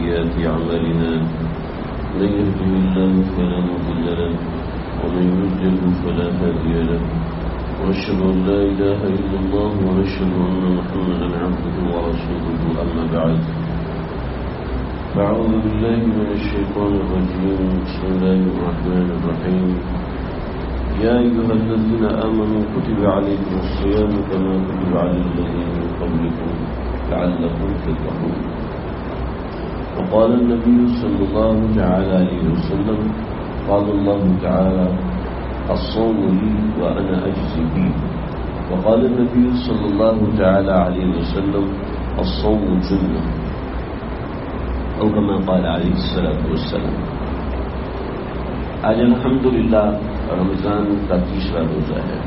سيئات أعمالنا من يهده الله فلا مضل له ومن يضلل فلا هادي له ونشهد أن لا إله إلا الله ونشهد أن محمدا عبده ورسوله أما بعد فأعوذ بالله من الشيطان الرجيم بسم الله الرحمن الرحيم يا أيها الذين آمنوا كتب عليكم الصيام كما كتب على الذين من قبلكم لعلكم تتقون وقال النبي صلى الله عليه وسلم قال الله تعالى الصوم لي وأنا أجزي به وقال النبي صلى الله عليه وسلم الصوم جنة أو كما قال عليه الصلاة والسلام. آج الحمدللہ رمضان کا تیسرا روزہ ہے،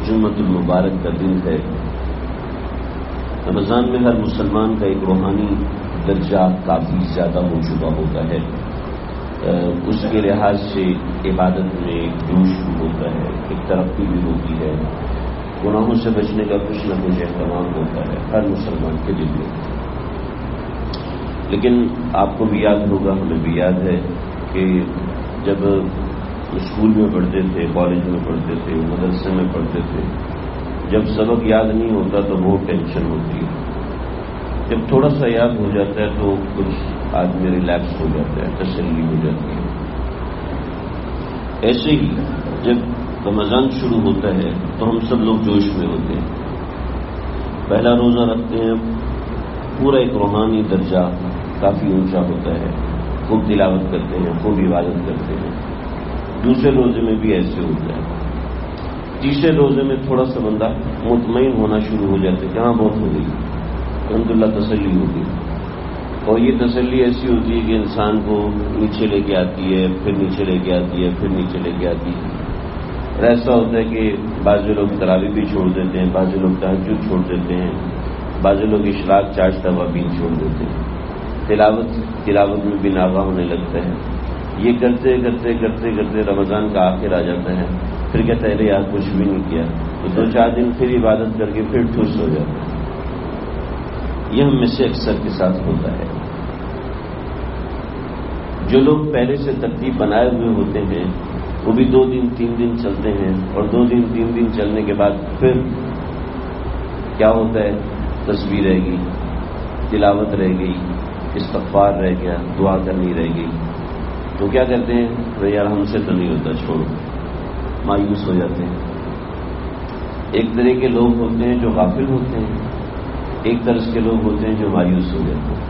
جمعۃ المبارک کا دن ہے. رمضان میں ہر مسلمان کا ایک روحانی درجہ کافی زیادہ ہو چکا ہوتا ہے. اس کے لحاظ سے عبادت میں ایک جوش بھی ہوتا ہے، ایک ترقی بھی ہوتی ہے، گناہوں سے بچنے کا کچھ نہ کچھ اہتمام ہوتا ہے ہر مسلمان کے دل میں. لیکن آپ کو بھی یاد ہوگا، ہمیں بھی یاد ہے کہ جب اسکول میں پڑھتے تھے، کالج میں پڑھتے تھے، مدرسے میں پڑھتے تھے، جب سبق یاد نہیں ہوتا تو بہت ٹینشن ہوتی ہے. جب تھوڑا سا یاد ہو جاتا ہے تو کچھ آدمی ریلیکس ہو جاتا ہے، تسلی ہو جاتی ہے. ایسے ہی جب رمضان شروع ہوتا ہے تو ہم سب لوگ جوش میں ہوتے ہیں. پہلا روزہ رکھتے ہیں، پورا ایک روحانی درجہ کافی اونچا ہوتا ہے، خوب تلاوت کرتے ہیں، خوب عبادت کرتے ہیں. دوسرے روزے میں بھی ایسے ہوتا ہے. تیسرے روزے میں تھوڑا سا بندہ مطمئن ہونا شروع ہو جاتا ہے کہ ہاں بہت ہو گئی، الحمدللہ تسلی ہوگی. اور یہ تسلی ایسی ہوتی ہے کہ انسان کو نیچے لے کے آتی ہے، پھر نیچے لے کے آتی ہے، پھر نیچے لے کے آتی ہے. اور ایسا ہوتا ہے کہ بعض لوگ تراویح بھی چھوڑ دیتے ہیں، بعض لوگ تہجد چھوڑ دیتے ہیں، بعض لوگ اشراق چاش توابین چھوڑ دیتے ہیں. تلاوت میں بھی ناغہ ہونے لگتا ہے. یہ کرتے کرتے کرتے کرتے رمضان کا آخر آ جاتا ہے. پھر کہتا ہے یار کچھ بھی نہیں کیا، تو 2-4 دن پھر عبادت کر کے پھر ٹھوس ہو جاتا ہے. یہ ہم میں سے اکثر کے ساتھ ہوتا ہے. جو لوگ پہلے سے ترتیب بنائے ہوئے ہوتے ہیں وہ بھی 2 دن 3 دن چلتے ہیں، اور 2 دن 3 دن چلنے کے بعد پھر کیا ہوتا ہے، تسبیح رہ گئی، تلاوت رہ گئی، استغفار رہ گیا، دعا کرنی رہ گئی. تو کیا کرتے ہیں، یار ہم سے تو نہیں ہوتا، چھوڑو، مایوس ہو جاتے ہیں. ایک طرح کے لوگ ہوتے ہیں جو غافل ہوتے ہیں، ایک طرح کے لوگ ہوتے ہیں جو مایوس ہو جاتے ہیں،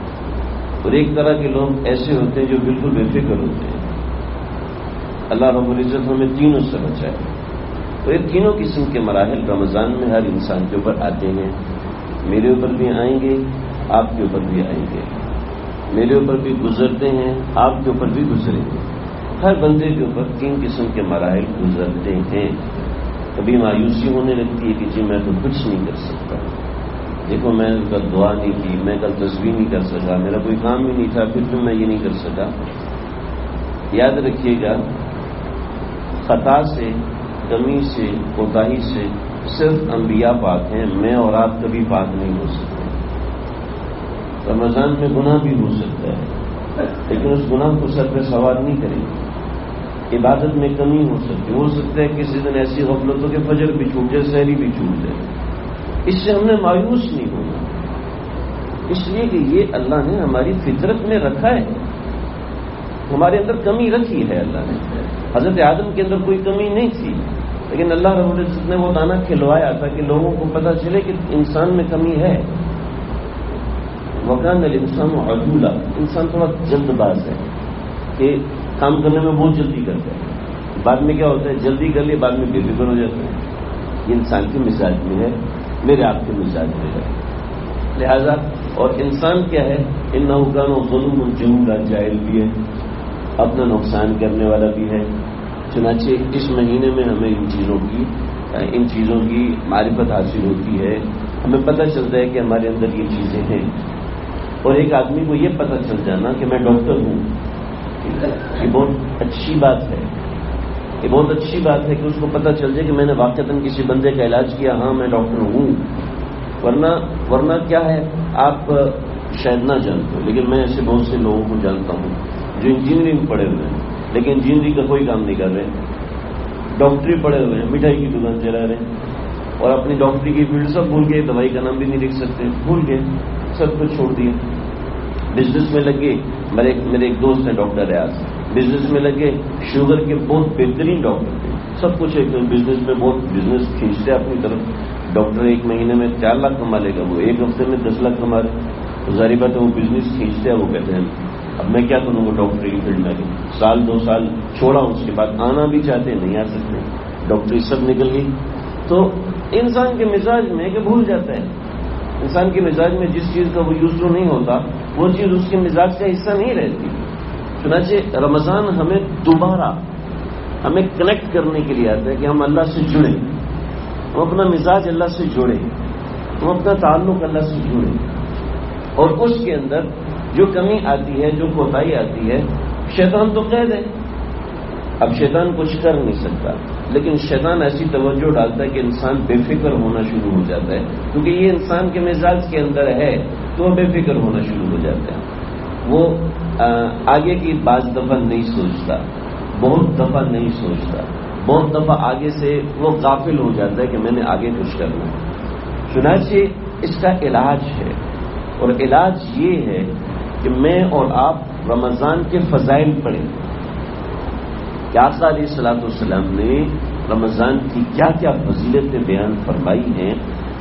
اور ایک طرح کے لوگ ایسے ہوتے ہیں جو بالکل بے فکر ہوتے ہیں. اللہ رب العزت ہمیں تینوں سے بچائے. تو یہ تینوں قسم کے مراحل رمضان میں ہر انسان کے اوپر آتے ہیں. میرے اوپر بھی آئیں گے، آپ کے اوپر بھی آئیں گے. میرے اوپر بھی گزرتے ہیں، آپ کے اوپر بھی گزریں گے. ہر بندے کے اوپر 3 قسم کے مراحل گزرتے ہیں. کبھی مایوسی ہونے لگتی ہے کہ جی میں تو کچھ نہیں کر سکتا، دیکھو میں کل دعا نہیں کی، میں کل تسبیح نہیں کر سکا، میرا کوئی کام بھی نہیں تھا، پھر بھی میں یہ نہیں کر سکا. یاد رکھیے گا، خطا سے، کمی سے، کوتاہی سے صرف انبیاء پاک ہیں. میں اور آپ کبھی پاک نہیں ہو سکتے. رمضان میں گناہ بھی ہو سکتا ہے، لیکن اس گناہ کو سر پہ سوار نہیں کریں گے. عبادت میں کمی ہو سکتا ہے کسی دن ایسی غفلت ہو کہ فجر بھی چھوٹ جائے، سحری بھی چھوٹ جائے. اس سے ہم نے مایوس نہیں ہونا، اس لیے کہ یہ اللہ نے ہماری فطرت میں رکھا ہے. ہمارے اندر کمی رکھی ہے اللہ نے. حضرت آدم کے اندر کوئی کمی نہیں تھی، لیکن اللہ رب العزت نے وہ دانہ کھلوایا تھا کہ لوگوں کو پتہ چلے کہ انسان میں کمی ہے. وَكَانَ الْإِنسَانُ عَجُولًا، انسان تھوڑا جلد باز ہے کہ کام کرنے میں بہت جلدی کرتا ہے. بعد میں کیا ہوتا ہے، جلدی کر لیے بعد میں بے فکر ہو جاتا ہے. یہ انسان کے مزاج میں ہے، میرے آپ کے مزاج میں ہے. لہذا اور انسان کیا ہے، اِنَّهُ كَانَ ظَلُومًا جَهُولًا، جاہل بھی ہے، اپنا نقصان کرنے والا بھی ہے. چنانچہ اس مہینے میں ہمیں ان چیزوں کی معرفت حاصل ہوتی ہے. ہمیں پتہ چلتا ہے کہ ہمارے اندر یہ چیزیں ہیں. اور ایک آدمی کو یہ پتہ چل جانا کہ میں ڈاکٹر ہوں، یہ بہت اچھی بات ہے. یہ بہت اچھی بات ہے کہ اس کو پتہ چل جائے کہ میں نے واقعتاً کسی بندے کا علاج کیا، ہاں میں ڈاکٹر ہوں. ورنہ کیا ہے، آپ شاید نہ جانتے ہو، لیکن میں ایسے بہت سے لوگوں کو جانتا ہوں جو انجینئرنگ پڑھے ہوئے ہیں لیکن انجینئرنگ کا کوئی کام نہیں کر رہے، ڈاکٹری پڑھے ہوئے ہیں، مٹھائی کی دکان چلا رہے ہیں اور اپنی ڈاکٹری کی فیلڈ سب بھول گئے، دوائی کا نام بھی نہیں لکھ سکتے، بھول گئے، سب کچھ چھوڑ دیا۔ بزنس میں لگے، میرے ایک دوست ہیں ڈاکٹر ریاض، بزنس میں لگے، شوگر کے بہت بہترین ڈاکٹر تھے، سب کچھ ایک بزنس میں بہت بزنس کھینچتے اپنی طرف۔ ڈاکٹر ایک مہینے میں 4 لاکھ کما لے گا، وہ ایک ہفتے میں 10 لاکھ کما رہے، تو ظاہر بات ہے وہ بزنس کھینچتے ہیں۔ وہ کہتے ہیں اب میں کیا کروں گا ڈاکٹری کی فیلڈ میں، سال 2 سال چھوڑا، اس کے بعد آنا بھی چاہتے ہیں نہیں آ سکتے، ڈاکٹری سب نکل گئی۔ تو انسان کے مزاج میں کہ بھول جاتا ہے، انسان کے مزاج میں جس چیز کا وہ یوزرو نہیں ہوتا وہ چیز اس کے مزاج کا حصہ نہیں رہتی۔ چنانچہ رمضان ہمیں دوبارہ ہمیں کنیکٹ کرنے کے لیے آتا ہے کہ ہم اللہ سے جڑیں، ہم اپنا مزاج اللہ سے جوڑیں، ہم اپنا تعلق اللہ سے جوڑیں، اور اس کے اندر جو کمی آتی ہے، جو کوتاہی آتی ہے، شیطان تو قید ہے، اب شیطان کچھ کر نہیں سکتا، لیکن شیطان ایسی توجہ ڈالتا ہے کہ انسان بے فکر ہونا شروع ہو جاتا ہے، کیونکہ یہ انسان کے مزاج کے اندر ہے تو وہ بے فکر ہونا شروع ہو جاتا ہے۔ وہ آگے کی بعض دفعہ نہیں سوچتا، بہت دفعہ نہیں سوچتا، بہت دفعہ آگے سے وہ غافل ہو جاتا ہے کہ میں نے آگے کچھ کرنا ہے۔ چنانچہ اس کا علاج ہے، اور علاج یہ ہے کہ میں اور آپ رمضان کے فضائل پڑھیں کہ آقا علیہ الصلوۃ والسلام نے رمضان کی کیا کیا فضیلتیں بیان فرمائی ہیں۔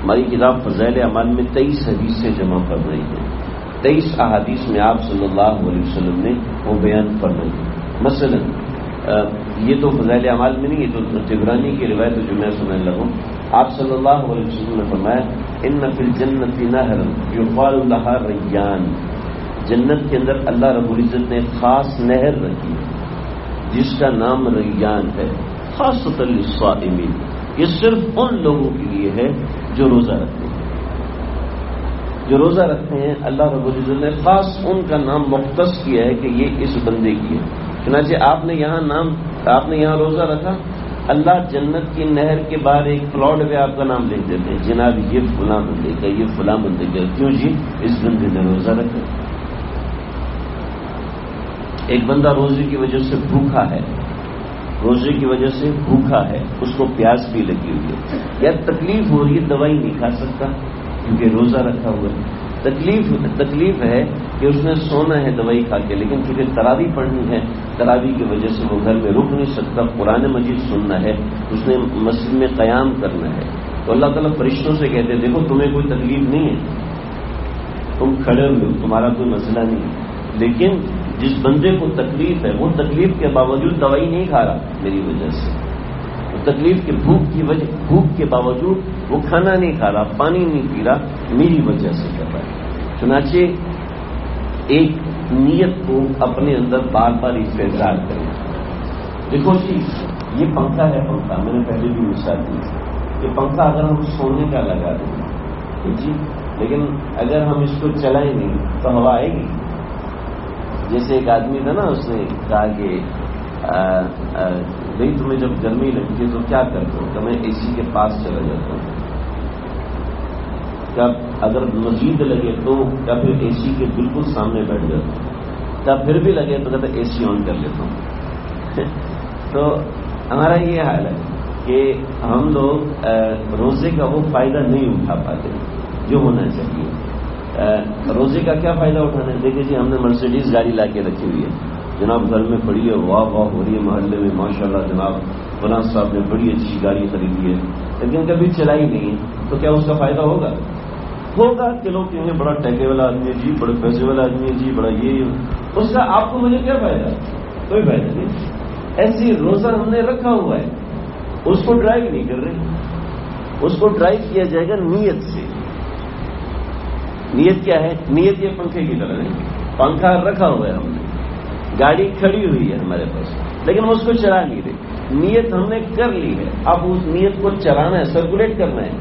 ہماری کتاب فضائل اعمال میں 23 حدیثیں جمع فرمائی ہیں، 23 احادیث میں آپ صلی اللہ علیہ وسلم نے وہ بیان فرمائی۔ مثلا یہ تو فضائل اعمال میں نہیں، یہ تو طبرانی کی روایت جو میں سننے لگوں، آپ صلی اللہ علیہ وسلم نے فرمایا ان فی الجنۃ نہرا یقال لها ریان، جنت کے اندر اللہ رب العزت نے خاص نہر رکھی ہے جس کا نام ریان ہے، خاصۃ للصائمین، یہ صرف ان لوگوں کے لیے ہے جو روزہ رکھتے ہیں، جو روزہ رکھتے ہیں اللہ رب العزت نے خاص ان کا نام مختص کیا ہے کہ یہ اس بندے کی ہے۔ چنانچہ آپ نے یہاں روزہ رکھا، اللہ جنت کی نہر کے باہر ایک پلاٹ پہ آپ کا نام لکھ دیتے ہیں، جناب یہ فلاں بندے کا، یہ فلاں بندے کا، کیوں جی اس بندے نے روزہ رکھا۔ ایک بندہ روزے کی وجہ سے بھوکا ہے، روزے کی وجہ سے بھوکا ہے، اس کو پیاس بھی لگی ہوئی ہے یا تکلیف ہو رہی ہے، دوائی نہیں کھا سکتا کیونکہ روزہ رکھا ہوا ہے، تکلیف ہے کہ اس نے سونا ہے دوائی کھا کے، لیکن چونکہ تراویح پڑھنی ہے، تراویح کی وجہ سے وہ گھر میں رک نہیں سکتا، قرآن مجید سننا ہے، اس نے مسجد میں قیام کرنا ہے، تو اللہ تعالیٰ فرشتوں سے کہتے ہیں دیکھو تمہیں کوئی تکلیف نہیں ہے، تم کھڑے ہوئے ہو، تمہارا کوئی مسئلہ نہیں ہے، لیکن جس بندے کو تکلیف ہے وہ تکلیف کے باوجود دوائی نہیں کھا رہا میری وجہ سے، تکلیف کے بھوک کے باوجود وہ کھانا نہیں کھا رہا، پانی نہیں پی رہا، میری وجہ سے کر رہا ہے۔ چنانچہ ایک نیت کو اپنے اندر بار بار استحضار کریں۔ دیکھو جی یہ پنکھا ہے، پنکھا میں نے پہلے بھی مثال دی کہ پنکھا اگر ہم سونے کا لگا دیں جی، لیکن اگر ہم اس کو چلائیں نہیں تو ہوا آئے گی۔ جیسے ایک آدمی تھا نا، اس نے کہا کہ بھائی تمہیں جب گرمی لگتی ہے تو کیا کرتے ہو؟ کہ میں اے سی کے پاس چلا جاتا ہوں، کیا اگر مزید لگے تو کیا پھر اے سی کے بالکل سامنے بیٹھ جاتا ہوں، کیا پھر بھی لگے تو کہتا اے سی آن کر لیتا ہوں۔ تو ہمارا یہ حال ہے کہ ہم لوگ روزے کا وہ فائدہ نہیں اٹھا پاتے جو ہونا چاہیے۔ روزے کا کیا فائدہ اٹھانا ہے؟ دیکھیں جی ہم نے مرسیڈیز گاڑی لا کے رکھی ہوئی ہے، جناب گھر میں پڑی ہے، واہ واہ ہو رہی ہے محلے میں، ماشاءاللہ جناب فلاں صاحب نے بڑی اچھی گاڑی خریدی ہے، لیکن کبھی چلائی نہیں ہے، تو کیا اس کا فائدہ ہوگا کہ لوگ کہیں بڑا ٹیکے والا آدمی ہے جی، بڑے پیسے والا آدمی ہے جی، بڑا یہ اس کا آپ کو مجھے کیا فائدہ؟ کوئی فائدہ نہیں۔ ایسی روزہ ہم نے رکھا ہوا ہے، اس کو ڈرائیو نہیں کر رہے، اس کو ڈرائیو کیا جائے گا نیت سے۔ نیت کیا ہے؟ نیت یہ پنکھے کی طرح ہے، پنکھا رکھا ہوا ہے ہم نے، گاڑی کھڑی ہوئی ہے ہمارے پاس، لیکن ہم اس کو چلا نہیں رہے، نیت ہم نے کر لی ہے، اب اس نیت کو چلانا ہے، سرکولیٹ کرنا ہے،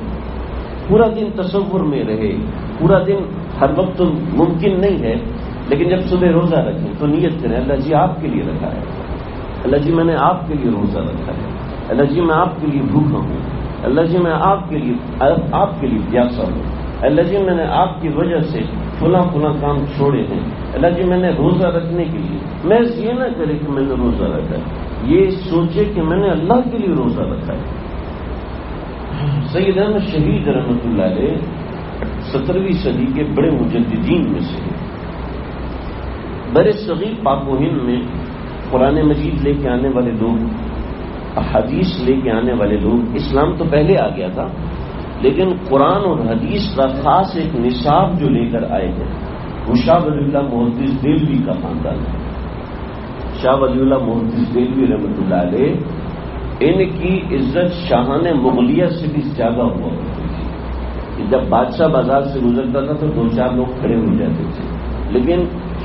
پورا دن تصور میں رہے، پورا دن ہر وقت تو ممکن نہیں ہے، لیکن جب صبح روزہ رکھیں تو نیت کریں اللہ جی آپ کے لیے رکھا ہے، اللہ جی میں نے آپ کے لیے روزہ رکھا ہے، اللہ جی میں آپ کے لیے بھوکا ہوں، اللہ جی میں آپ کے لیے پیاسا ہوں، اللہ جی میں نے آپ کی وجہ سے فلاں فلاں کام چھوڑے ہیں، اللہ جی میں نے روزہ رکھنے کے لیے، محض یہ نہ کرے کہ میں نے روزہ رکھا ہے، یہ سوچے کہ میں نے اللہ کے لیے روزہ رکھا ہے۔ سید احمد شہید رحمۃ اللہ علیہ 17ویں صدی کے بڑے مجددین میں سے ہیں۔ بر صغیر پاک و ہند میں قرآن مجید لے کے آنے والے لوگ، حدیث لے کے آنے والے لوگ، اسلام تو پہلے آ گیا تھا لیکن قرآن اور حدیث کا خاص ایک نصاب جو لے کر آئے ہیں وہ شاہ ولی اللہ محدث دہلوی کا خاندان ہے۔ شاہ ولی اللہ محدث دہلوی رحمۃ اللہ علیہ، ان کی عزت شاہان مغلیہ سے بھی زیادہ ہوا کرتی تھی کہ جب بادشاہ بازار سے گزرتا تھا تو 2-4 لوگ کھڑے ہو جاتے تھے، لیکن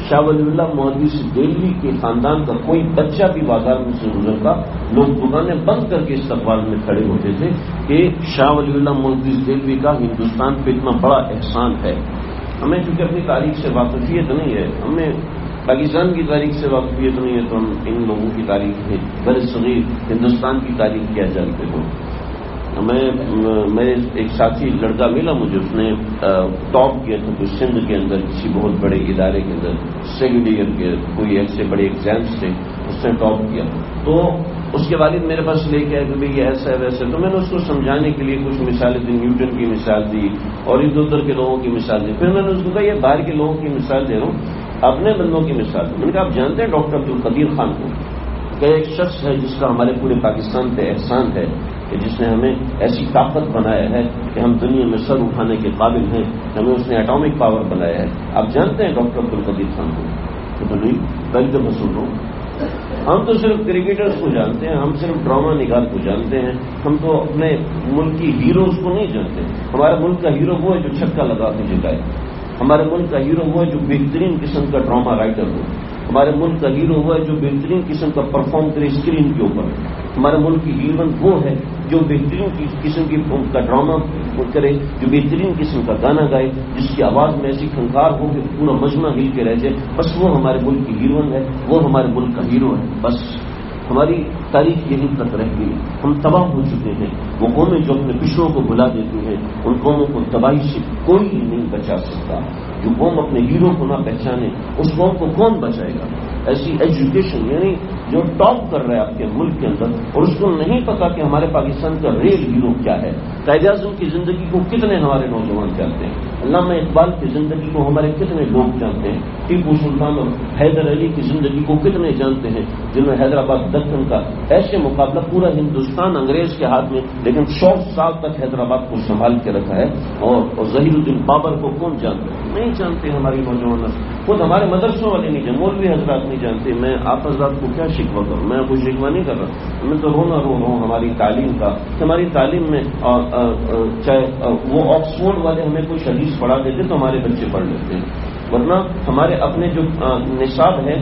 شاہ ولی اللہ محدث دہلوی کے خاندان کا کوئی بچہ بھی بازار میں سے گزرتا، لوگ دکانیں بند کر کے استقبال میں کھڑے ہوتے تھے کہ شاہ ولی اللہ محدث دہلوی کا ہندوستان پہ اتنا بڑا احسان ہے۔ ہمیں چونکہ اپنی تاریخ سے واقفیت نہیں ہے، ہمیں پاکستان کی تاریخ سے واقفیت نہیں ہے، تو ہم ان لوگوں کی تاریخ ہے بر صغیر ہندوستان کی تاریخ کیا جانتے ہو۔ میں ایک ساتھی لڑکا ملا مجھے، اس نے ٹاپ کیا تھا کوئی سندھ کے اندر کسی بہت بڑے ادارے کے اندر، سیکنڈ ایئر کے کوئی ایسے بڑے ایگزامس تھے، اس نے ٹاپ کیا، تو اس کے والد میرے پاس لے کے آئے کہ بھائی یہ ایسا ہے ویسا، تو میں نے اس کو سمجھانے کے لیے کچھ مثالیں دی، نیوٹن کی مثال دی اور ادھر ادھر کے لوگوں کی مثال دی۔ پھر میں نے اس کو کہا یہ باہر کے لوگوں کی مثال دے رہا ہوں، اپنے بندوں کی مثال دی۔ میں نے کہا آپ جانتے ہیں ڈاکٹر عبدالقدیر خان کو، کہ ایک شخص ہے جس کا ہمارے پورے پاکستان پہ احسان ہے کہ جس نے ہمیں ایسی طاقت بنایا ہے کہ ہم دنیا میں سر اٹھانے کے قابل ہیں، ہمیں اس نے ایٹامک پاور بنایا ہے، آپ جانتے ہیں ڈاکٹر عبدالقدیر خان کو؟ تو نہیں، پہلی دفعہ سن رہا ہوں۔ ہم تو صرف کرکٹرز کو جانتے ہیں، ہم صرف ڈرامہ نگار کو جانتے ہیں، ہم تو اپنے ملک کی ہیروز کو نہیں جانتے۔ ہمارے ملک کا ہیرو وہ ہے جو چھکا لگا کے جتائے، ہمارے ملک کا ہیرو وہ ہے جو بہترین قسم کا ڈرامہ رائٹر ہو، ہمارے ملک کا ہیرو وہ ہے جو بہترین قسم کا پرفارم کرے اسکرین کے اوپر، ہمارے ملک کی ہیروئن وہ ہے جو بہترین قسم کی کا ڈرامہ کرے، جو بہترین قسم کا گانا گائے، جس کی آواز میں ایسی کھنکار ہو کہ پورا مجمع ہل کے رہ جائے، بس وہ ہمارے ملک کی ہیروئن ہے، وہ ہمارے ملک کا ہیرو ہے۔ بس ہماری تاریخ یہیں تک رہ گئی، ہم تباہ ہو چکے ہیں۔ وہ قومیں جو اپنے پچھڑوں کو بھلا دیتی ہیں، ان قوموں کو تباہی سے کوئی نہیں بچا سکتا۔ جو قوم اپنے ہیرو کو نہ پہچانے، اس قوم کو کون بچائے گا؟ ایسی ایجوکیشن یعنی جو ٹاپ کر رہا ہے آپ کے ملک کے اندر اور اس کو نہیں پتا کہ ہمارے پاکستان کا ریل ہیرو کیا ہے۔ قائد اعظم کی زندگی کو کتنے ہمارے نوجوان جانتے ہیں، علامہ اقبال کی زندگی کو ہمارے کتنے لوگ جانتے ہیں، ٹیپو سلطان اور حیدر علی کی زندگی کو کتنے جانتے ہیں، جنہوں نے حیدرآباد دکن کا ایسے مقابلہ پورا ہندوستان انگریز کے ہاتھ میں لیکن 100 سال تک حیدرآباد کو سنبھال کے رکھا ہے، اور ظہیر الدین بابر کو کون جانتا ہے؟ نہیں جانتے ہماری نوجوان، خود ہمارے مدرسوں والے نہیں جانتے، مولوی حضرات نہیں جانتے۔ میں آپ حضرات کو کیا شکوہ کروں؟ میں کوئی شکوہ نہیں کر رہا، میں تو رو رہا ہوں ہماری تعلیم کا۔ ہماری تعلیم میں چاہے وہ آکسفورڈ والے ہمیں کوئی حدیث پڑھا دیتے تو ہمارے بچے پڑھ لیتے ہیں، ورنہ ہمارے اپنے جو نصاب ہیں،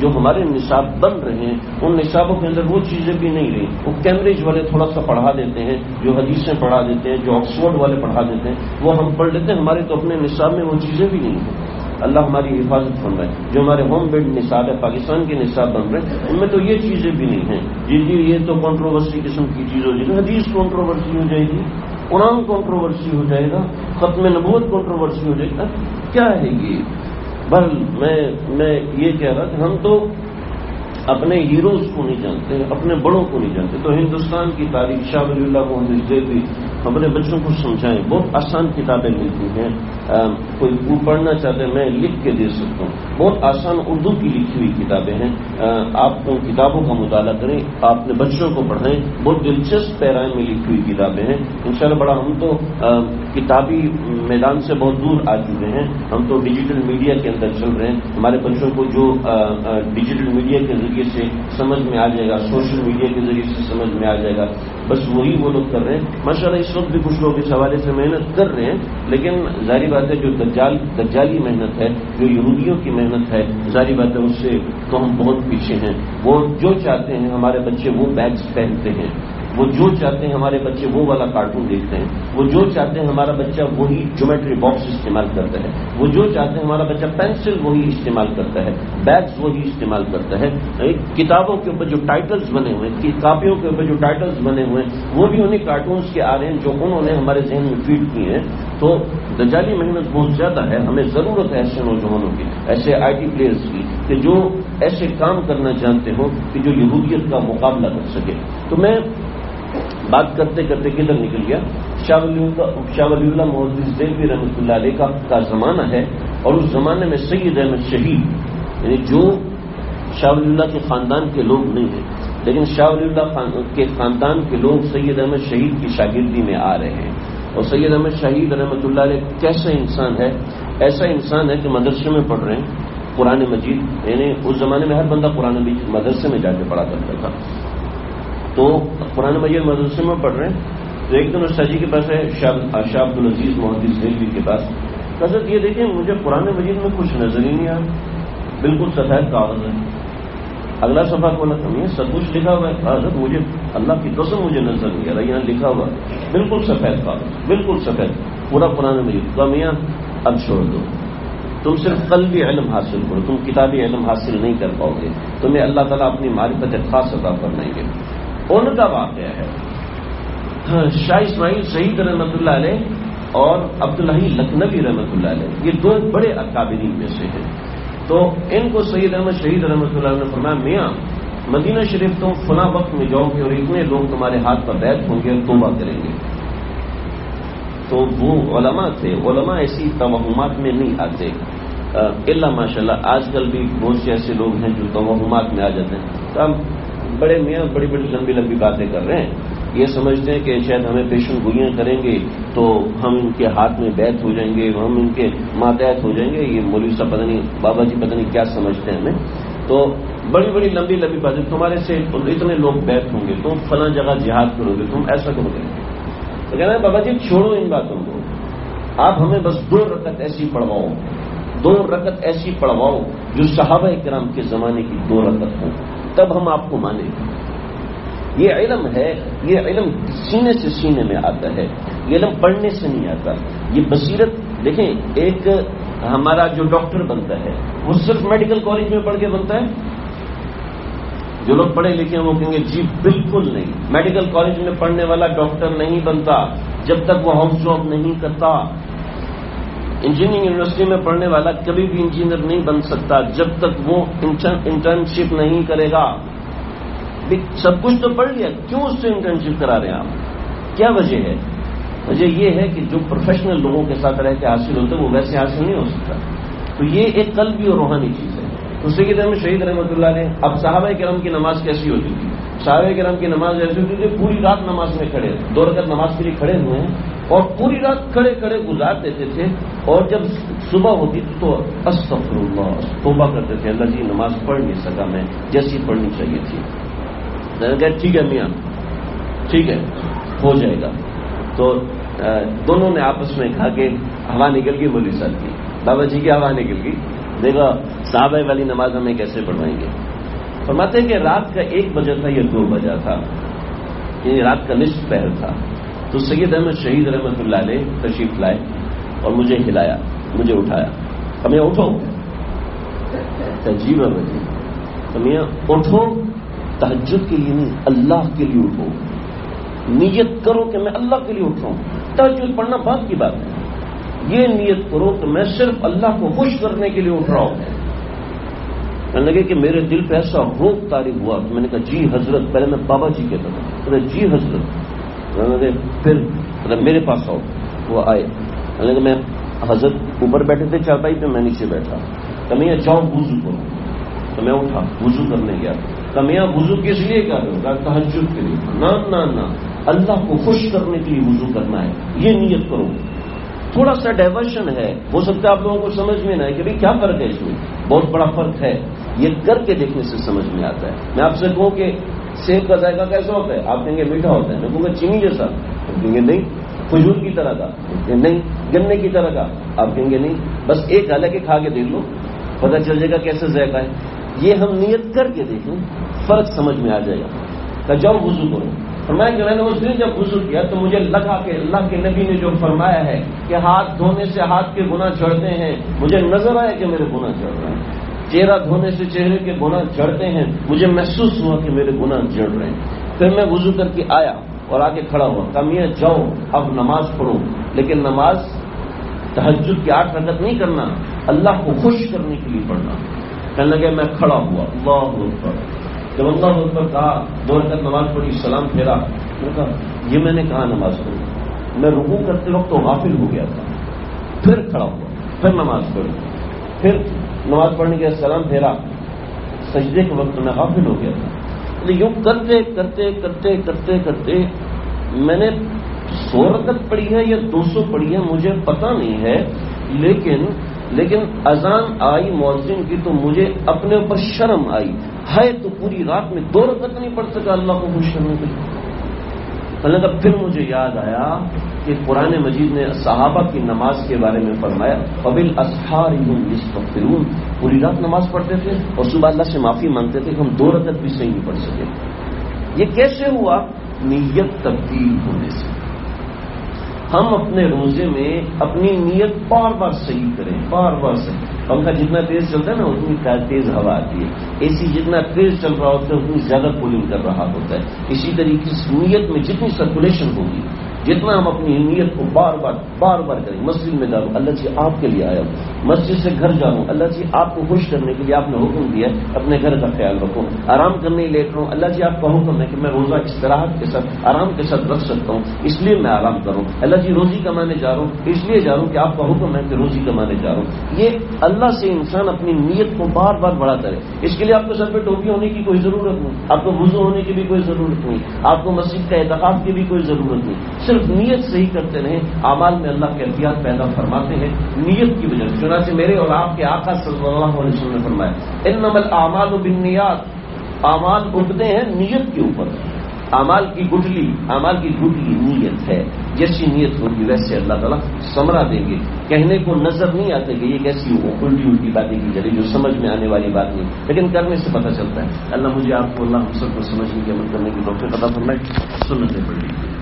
جو ہمارے نصاب بن رہے ہیں، ان نصابوں کے اندر وہ چیزیں بھی نہیں رہی۔ وہ کیمبرج والے تھوڑا سا پڑھا دیتے ہیں، جو حدیثیں پڑھا دیتے ہیں، جو آکسفورڈ والے پڑھا دیتے ہیں، وہ ہم پڑھ لیتے ہیں، ہمارے تو اپنے نصاب میں وہ چیزیں بھی نہیں ہیں۔ اللہ ہماری حفاظت فرمائے۔ جو ہمارے ہوم بیڈ نصاب ہے، پاکستان کے نصاب بن رہے ہیں، ان میں تو یہ چیزیں بھی نہیں ہیں۔ جی یہ تو کنٹروورسی قسم کی چیز ہو جائے گی، حدیث کنٹروورسی ہو جائے گی، قرآن کنٹروورسی ہو جائے گا، ختم نبوت کنٹروورسی ہو جائے گا، کیا ہے یہ؟ بل میں یہ کہہ رہا کہ ہم تو اپنے ہیروز کو نہیں جانتے، اپنے بڑوں کو نہیں جانتے۔ تو ہندوستان کی تاریخ شاہ ولی اللہ محدث دہلوی اپنے بچوں کو سمجھائیں، بہت آسان کتابیں ملتی ہیں، کوئی پڑھنا چاہتے ہیں میں لکھ کے دے سکتا ہوں، بہت آسان اردو کی لکھی ہوئی کتابیں ہیں، آپ ان کتابوں کا مطالعہ کریں، آپ اپنے بچوں کو پڑھائیں، بہت دلچسپ پیرائے میں لکھی ہوئی کتابیں ہیں انشاءاللہ۔ بڑا ہم تو کتابی میدان سے بہت دور آ چکے ہیں، ہم تو ڈیجیٹل میڈیا کے اندر چل رہے ہیں۔ ہمارے بچوں کو جو ڈیجیٹل میڈیا کے ذریعے سے سمجھ میں آ جائے گا، سوشل میڈیا کے ذریعے سے سمجھ میں آ جائے گا، بس وہی وہ لوگ کر رہے ہیں۔ ماشاءاللہ اس وقت بھی کچھ لوگ اس حوالے سے محنت کر رہے ہیں، لیکن ظاہری بات ہے جو دجالی محنت ہے، جو یہودیوں کی محنت ہے، ظاہری بات ہے اس سے تو ہم بہت پیچھے ہیں۔ وہ جو چاہتے ہیں ہمارے بچے وہ بیگز پہنتے ہیں، وہ جو چاہتے ہیں ہمارے بچے وہ والا کارٹون دیکھتے ہیں، وہ جو چاہتے ہیں ہمارا بچہ وہی جیومیٹری باکس استعمال کرتا ہے، وہ جو چاہتے ہیں ہمارا بچہ پینسل وہی استعمال کرتا ہے، بیگز وہی استعمال کرتا ہے، کتابوں کے اوپر جو ٹائٹلز بنے ہوئے ہیں، کاپیوں کے اوپر جو ٹائٹلز بنے ہوئے ہیں وہ بھی انہیں کارٹونز کے آ رہے ہیں جو انہوں نے ہمارے ذہن میں فیڈ کیے ہیں۔ تو دجالی محنت بہت زیادہ ہے، ہمیں ضرورت ہے ایسے نوجوانوں کی، ایسے آئی ٹی پلیئرز کی کہ جو ایسے کام کرنا جانتے ہو کہ جو یہودیت کا مقابلہ کر سکے۔ تو میں بات کرتے کرتے کدھر نکل گیا، شاہ ولی اللہ محدث دہلوی رحمۃ اللہ علیہ کا زمانہ ہے، اور اس زمانے میں سید احمد شہید، یعنی جو شاہ ولی اللہ کے خاندان کے لوگ نہیں ہیں لیکن شاہ ولی اللہ کے خاندان کے لوگ سید احمد شہید کی شاگردی میں آ رہے ہیں۔ اور سید احمد شہید رحمۃ اللہ علیہ کیسا انسان ہے؟ ایسا انسان ہے کہ مدرسے میں پڑھ رہے ہیں قرآن مجید، یعنی اس زمانے میں ہر بندہ قرآن مجید مدرسے میں جا کے پڑھا کرتا تھا، تو قرآن مجید مدرسے میں پڑھ رہے ہیں، تو ایک دن استاد جی کے پاس ہے شاہ عبد العزیز محدث دہلوی کے پاس، حضرت یہ دیکھیں مجھے قرآن مجید میں کچھ نظر ہی نہیں آ رہا، بالکل سفید کاغذ ہے، اگلا صفحہ کھولا تو سب کچھ لکھا ہوا ہے، حضرت مجھے اللہ کی قسم مجھے نظر نہیں آ رہا، یہاں لکھا ہوا بالکل سفید کاغذ، بالکل سفید پورا قرآن مجید، تو میاں اب چھوڑ دو، تم صرف قلبی علم حاصل کرو، تم کتابی علم حاصل نہیں کر پاؤ گے، تمہیں اللہ تعالیٰ اپنی معرفت خاص عطا فرمائیں گے۔ ان کا واقعہ ہے شاہ اسماعیل شہید رحمۃ اللہ علیہ اور عبداللہ لکھنوی رحمۃ اللہ علیہ، یہ دو بڑے اکابرین میں سے ہیں۔ تو ان کو سید احمد شہید رحمۃ اللہ علیہ نے فرمایا میاں مدینہ شریف تم فلاں وقت میں جاؤ گے اور اتنے لوگ تمہارے ہاتھ پر بیعت ہوں گے اور توبہ کریں گے۔ تو وہ علماء تھے، علماء ایسی توہمات میں نہیں آتے، الا ماشاء اللہ آج کل بھی بہت سے ایسے لوگ ہیں جو توہمات میں آ جاتے ہیں، تو ہم بڑے میاں بڑی بڑی لمبی لمبی باتیں کر رہے ہیں، یہ سمجھتے ہیں کہ شاید ہمیں پیشن گوئیاں کریں گے تو ہم ان کے ہاتھ میں بیعت ہو جائیں گے، ہم ان کے ماتحت ہو جائیں گے، یہ مولوی صاحب پتہ نہیں بابا جی پتہ نہیں کیا سمجھتے ہیں ہمیں، تو بڑی بڑی لمبی لمبی باتیں، تمہارے سے اتنے لوگ بیعت ہوں گے، تم فلاں جگہ جہاد کرو گے، تم ایسا کرو گے، تو کہنا ہے بابا جی چھوڑو ان باتوں کو، آپ ہمیں بس 2 رکعت ایسی پڑھواؤ، 2 رکعت ایسی پڑھواؤ جو صحابہ کرام کے زمانے کی 2 رکعت ہوں، تب ہم آپ کو مانیں گے۔ یہ علم ہے، یہ علم سینے سے سینے میں آتا ہے، یہ علم پڑھنے سے نہیں آتا، یہ بصیرت۔ دیکھیں ایک ہمارا جو ڈاکٹر بنتا ہے وہ صرف میڈیکل کالج میں پڑھ کے بنتا ہے؟ جو لوگ پڑھے لکھے ہیں وہ کہیں گے جی بالکل نہیں، میڈیکل کالج میں پڑھنے والا ڈاکٹر نہیں بنتا جب تک وہ ہاؤس جاب نہیں کرتا، انجینئرنگ یونیورسٹی میں پڑھنے والا کبھی بھی انجینئر نہیں بن سکتا جب تک وہ انٹرنشپ نہیں کرے گا۔ سب کچھ تو پڑھ لیا، کیوں اس سے انٹرنشپ کرا رہے ہیں آپ؟ کیا وجہ ہے؟ وجہ یہ ہے کہ جو پروفیشنل لوگوں کے ساتھ رہ کے حاصل ہوتا ہے وہ ویسے حاصل نہیں ہو سکتا، تو یہ ایک قلبی اور روحانی چیز ہے۔ تو سید احمد شہید رحمۃ اللہ علیہ، اب صحابہ کرام کی نماز کیسی ہوتی تھی؟ صحابہ کرام کی نماز ایسی ہوتی تھی پوری رات نماز میں کھڑے، 2 رکعت نماز کے لیے کھڑے ہوئے ہیں اور پوری رات کھڑے کھڑے گزار دیتے تھے، اور جب صبح ہوتی تھی تو استغفر اللہ توبہ کرتے تھے، اللہ جی نماز پڑھ نہیں سکا میں جیسی پڑھنی چاہیے تھی۔ ٹھیک ہے میاں ٹھیک ہے ہو جائے گا۔ تو دونوں نے آپس میں کہا کہ ہوا نکل گئی مولوی صاحب کی، بابا جی کی ہوا نکل گئی، دیکھو صحابہ والی نماز ہمیں کیسے پڑھوائیں گے۔ فرماتے ہیں کہ رات کا 1 بجا تھا یا 2 بجا تھا، یعنی رات کا نصف پہر تھا، تو سید احمد شہید رحمۃ اللہ علیہ تشریف لائے اور مجھے ہلایا، مجھے اٹھایا، ہمیں اٹھو، عجیب ہے جی، میاں اٹھو، تہجد کے لیے نہیں اللہ کے لیے اٹھو، نیت کرو کہ میں اللہ کے لیے اٹھ رہا ہوں، تہجد پڑھنا بعد کی بات ہے، یہ نیت کرو کہ میں صرف اللہ کو خوش کرنے کے لیے اٹھ رہا ہوں۔ کہنے لگے کہ میرے دل پہ ایسا روب طاری ہوا، میں نے کہا جی حضرت، پہلے میں بابا جی کہتا تھا، جی حضرت، پھر میرے پاس آؤ، وہ آئے، میں حضرت اوپر بیٹھے تھے چارپائی پہ، میں نیچے بیٹھا، کہ میں جاؤ وضو کرو، تو میں اٹھا وضو کرنے گیا، کہ میاں وضو کس لیے کر رہے ہو؟ کہا تہجد کے لیے۔ نہ اللہ کو خوش کرنے کے لیے وضو کرنا ہے، یہ نیت کرو۔ تھوڑا سا ڈائیورشن ہے، ہو سکتا ہے آپ لوگوں کو سمجھ میں نہ آئے کہ بھائی کیا فرق ہے اس میں، بہت بڑا فرق ہے، یہ کر کے دیکھنے سے سمجھ میں آتا ہے۔ میں آپ سے کہوں کہ سیب کا ذائقہ کیسا ہوتا ہے، آپ کہیں گے میٹھا ہوتا ہے، میں کہوں گا چینی جیسا، آپ کہیں گے نہیں، کھجور کی طرح کا نہیں، گنے کی طرح کا آپ کہیں گے نہیں، بس ایک حالانکہ کھا کے دیکھ لو پتہ چل جائے گا کیسا ذائقہ ہے۔ یہ ہم نیت کر کے دیکھیں، فرق سمجھ میں آ جائے گا۔ کہ جاؤ وضو کرو، فرمایا کہ میں نے اس دن جب وضو کیا تو مجھے لگا کہ اللہ کے نبی نے جو فرمایا ہے کہ ہاتھ دھونے سے ہاتھ کے گناہ جھڑتے ہیں، مجھے نظر آیا کہ میرے گناہ جھڑ رہے ہیں. چہرہ دھونے سے چہرے کے گناہ جھڑتے ہیں، مجھے محسوس ہوا کہ میرے گناہ جھڑ رہے ہیں. پھر میں وضو کر کے آیا اور آ کے کھڑا ہوا. کہا میاں جاؤ اب نماز پڑھو، لیکن نماز تہجد کی 8 رکعت نہیں کرنا، اللہ کو خوش کرنے کے لیے پڑھنا. کہنے لگے میں کھڑا ہوا، اللہ اکبر. جب اللہ اکبر کہا 2 رکعت نماز پڑھی، سلام پھیرا. میں کہا یہ میں نے کہا نماز پڑھی، میں رکوع کرتے وقت تو غافل ہو گیا تھا. پھر کھڑا ہوا، پھر نماز پڑھی، پھر نماز پڑھنے کے سلام پھیرا، سجدے کے وقت میں غافل ہو گیا تھا. یوں کرتے کرتے کرتے کرتے کرتے میں نے 100 رکعت پڑھی ہے یا 200 پڑھی ہے مجھے پتہ نہیں ہے، لیکن اذان آئی مؤذن کی تو مجھے اپنے اوپر شرم آئی ہے. تو پوری رات میں 2 رکعت نہیں پڑھ سکا اللہ کو خوش کرنے کے لیے. پھر مجھے یاد آیا کہ قرآن مجید نے صحابہ کی نماز کے بارے میں فرمایا وبالاسحار هم یستغفرون. پوری رات نماز پڑھتے تھے اور صبح اللہ سے معافی مانگتے تھے کہ ہم 2 رکعت بھی صحیح نہیں پڑھ سکے. یہ کیسے ہوا؟ نیت تبدیل ہونے سے. ہم اپنے روزے میں اپنی نیت بار بار صحیح کریں، بار بار صحیح. پنکھا جتنا تیز چلتا ہے نا اتنی تیز ہوا آتی ہے. اے سی جتنا تیز چل رہا ہوتا ہے اتنی زیادہ کولنگ کر رہا ہوتا ہے. اسی طریقے سے نیت میں جتنی سرکولیشن ہوگی، جتنا ہم اپنی نیت کو بار بار کریں. مسجد میں جا رہا ہوں، اللہ جی آپ کے لیے آیا ہوں. مسجد سے گھر جا رہا ہوں، اللہ جی آپ کو خوش کرنے کے لیے آپ نے حکم دیا اپنے گھر کا خیال رکھو. آرام کرنے لیٹ رہا ہوں، اللہ جی آپ کا حکم ہے کہ میں روزہ استراحت کے ساتھ آرام کے ساتھ رکھ سکتا ہوں، اس لیے میں آرام کروں. اللہ جی روزی کمانے جا رہا ہوں، اس لیے جا رہا ہوں کہ آپ کا حکم ہے کہ روزی کمانے جا رہا ہوں. یہ اللہ سے انسان اپنی نیت کو بار بار بڑھاتا رہے. اس کے لیے آپ کو سر پہ ٹوپی ہونے کی کوئی ضرورت نہیں، آپ کو وضو ہونے کی بھی کوئی ضرورت نہیں، آپ کو مسجد کا اعتکاف کی بھی کوئی ضرورت نہیں. صرف نیت صحیح کرتے رہیں، اعمال میں اللہ کیفیات پیدا فرماتے ہیں نیت کی وجہ سے. چنانچہ میرے اور آپ کے آقا صلی اللہ علیہ وسلم نے فرمایا انما الاعمال بالنیات. اعمال اٹھتے ہیں نیت کے اوپر. اعمال کی گٹلی نیت ہے. جیسی نیت ہوگی ویسے اللہ تعالیٰ ثمرہ دیں گے. کہنے کو نظر نہیں آتے کہ یہ کیسی الٹی باتیں کی جائے جو سمجھ میں آنے والی بات نہیں، لیکن کرنے سے پتہ چلتا ہے. اللہ مجھے آپ کو، اللہ ہم سب کو سمجھنے کی عمل کرنے کی توفیق عطا فرمائے. سنتیں پڑھ لیجیے.